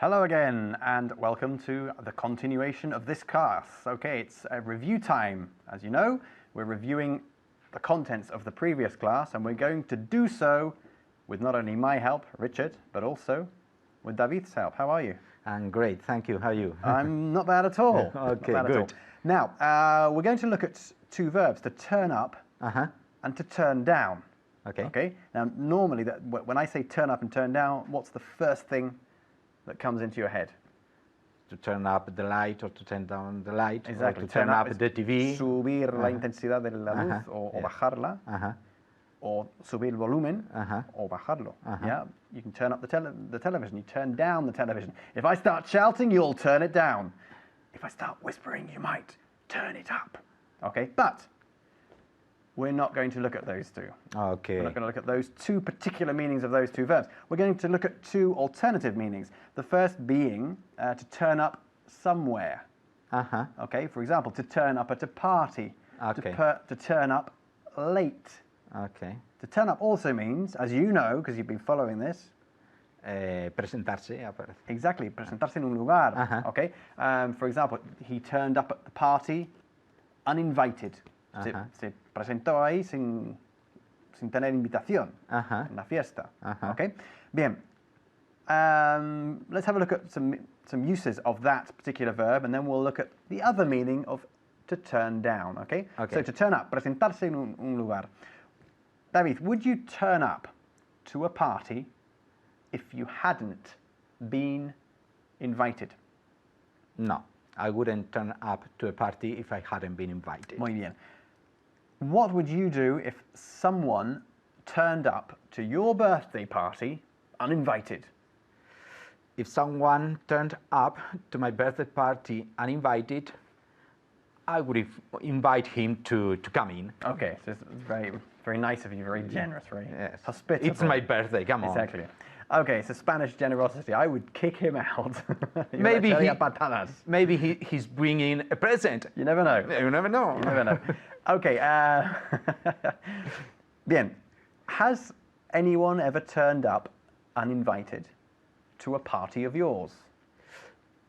Hello again, and welcome to the continuation of this class. Okay, it's a review time. As you know, we're reviewing the contents of the previous class, and we're going to do so with not only my help, Richard, but also with David's help. How are you? I'm great, thank you. How are you? I'm not bad at all. Okay, not bad good. at all. Now, we're going to look at two verbs, to turn up and to turn down. Okay. Now, normally, when I say turn up and turn down, what's the first thing that comes into your head? To turn up the light or to turn down the light. Exactly. Or to turn up the TV. Subir la intensidad de la luz o bajarla. Or subir el volumen o bajarlo. Yeah, you can turn up the television. You turn down the television. If I start shouting, you'll turn it down. If I start whispering, you might turn it up. Okay, but we're not going to look at those two. Okay. We're not going to look at those two particular meanings of those two verbs. We're going to look at two alternative meanings. The first being to turn up somewhere. Okay, for example, to turn up at a party. Okay. To turn up late. Okay. To turn up also means, as you know, because you've been following this. Presentarse. Exactly, presentarse en un lugar. Okay. For example, he turned up at the party uninvited. Se presentó ahí sin tener invitación en la fiesta. Okay. Bien. Let's have a look at some uses of that particular verb, and then we'll look at the other meaning of to turn down. Okay. So to turn up, presentarse en un lugar. David, would you turn up to a party if you hadn't been invited? No, I wouldn't turn up to a party if I hadn't been invited. Muy bien. What would you do if someone turned up to your birthday party uninvited? If someone turned up to my birthday party uninvited, I would invite him to come in. Okay, so it's very nice of you, very generous, very hospitable. It's my birthday, come on. Exactly. Okay, so Spanish generosity. I would kick him out. Maybe he's bringing a present. You never know. You never know. You never know. Okay. Bien. Has anyone ever turned up uninvited to a party of yours?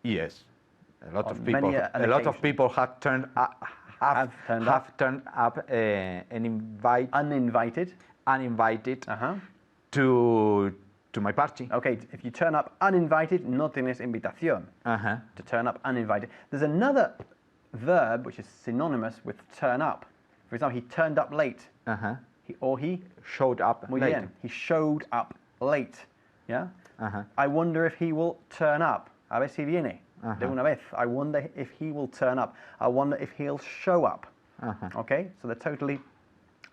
Yes. A lot of people have turned up. Uninvited to my party. Okay, if you turn up uninvited, no tienes invitación. To turn up uninvited. There's another verb which is synonymous with turn up. For example, he turned up late. He showed up late. Bien. He showed up late. Yeah. I wonder if he will turn up. A ver si viene. De una vez. I wonder if he will turn up. I wonder if he'll show up. Okay, so they're totally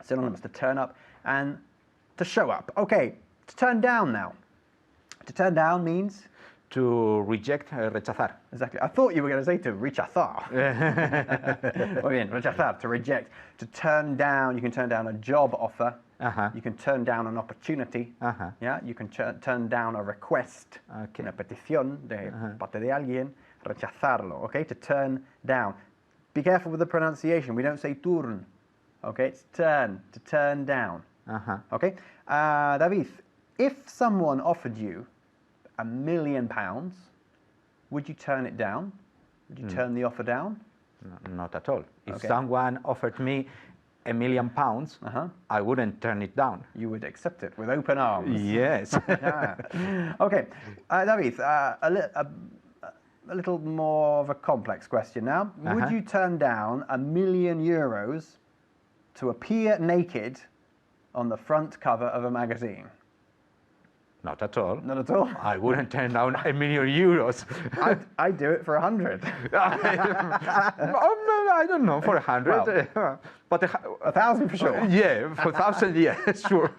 synonymous. To turn up and to show up. Okay, to turn down now. To turn down means? To reject, rechazar. Exactly. I thought you were going to say to rechazar. Muy bien, rechazar, to reject. To turn down, you can turn down a job offer. You can turn down an opportunity. Yeah, you can turn down a request. Una petición de parte de alguien. Rechazarlo. Okay, to turn down. Be careful with the pronunciation. We don't say turn. Okay, it's turn, to turn down. Okay, David, if someone offered you £1 million, would you turn it down? Would you turn the offer down? No, not at all. If someone offered me £1 million, I wouldn't turn it down. You would accept it with open arms. Yes. Okay, David, a little more of a complex question now. Would you turn down €1 million to appear naked on the front cover of a magazine? Not at all. Not at all? I wouldn't turn down €1 million. I'd do it for 100. I don't know, for 100. Well, but 1,000 for sure. Yeah, for 1,000, yeah, sure.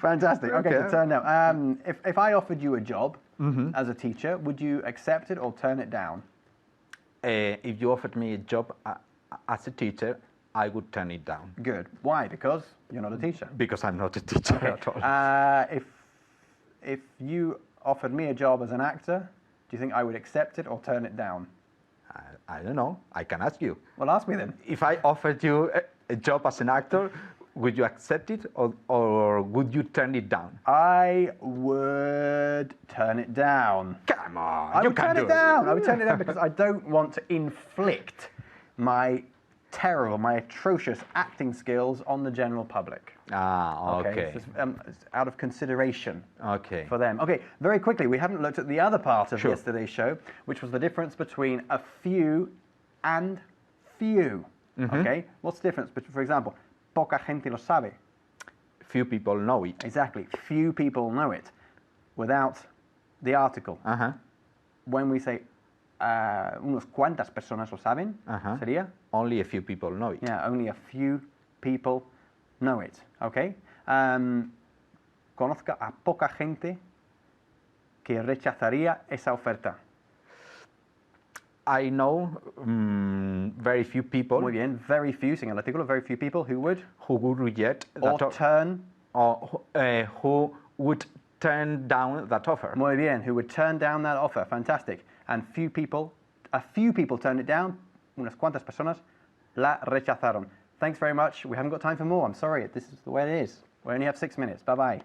Fantastic. Okay, to turn down. If I offered you a job as a teacher, would you accept it or turn it down? If you offered me a job as a teacher, I would turn it down. Good. Why? Because you're not a teacher. Because I'm not a teacher at all. If you offered me a job as an actor, do you think I would accept it or turn it down? I don't know. I can ask you. Well, ask me then. If I offered you a job as an actor, would you accept it or would you turn it down? I would turn it down. Come on, I you would can turn do it down. I would turn it down because I don't want to inflict my terrible, my atrocious acting skills on the general public. Okay. It's out of consideration for them. Okay, very quickly, we haven't looked at the other part of yesterday's show, which was the difference between a few and few. Okay, what's the difference? For example, poca gente lo sabe. Few people know it. Exactly, few people know it without the article. When we say unos cuantas personas lo saben, sería? Only a few people know it. Yeah, only a few people know it. Okay? Conozca a poca gente que rechazaría esa oferta. I know very few people. Muy bien, very few, sin el artículo, very few people who would reject or turn or who would turn down that offer. Muy bien, who would turn down that offer. Fantastic. And a few people turned it down. Unas cuantas personas la rechazaron. Thanks very much. We haven't got time for more. I'm sorry. This is the way it is. We only have 6 minutes. Bye-bye.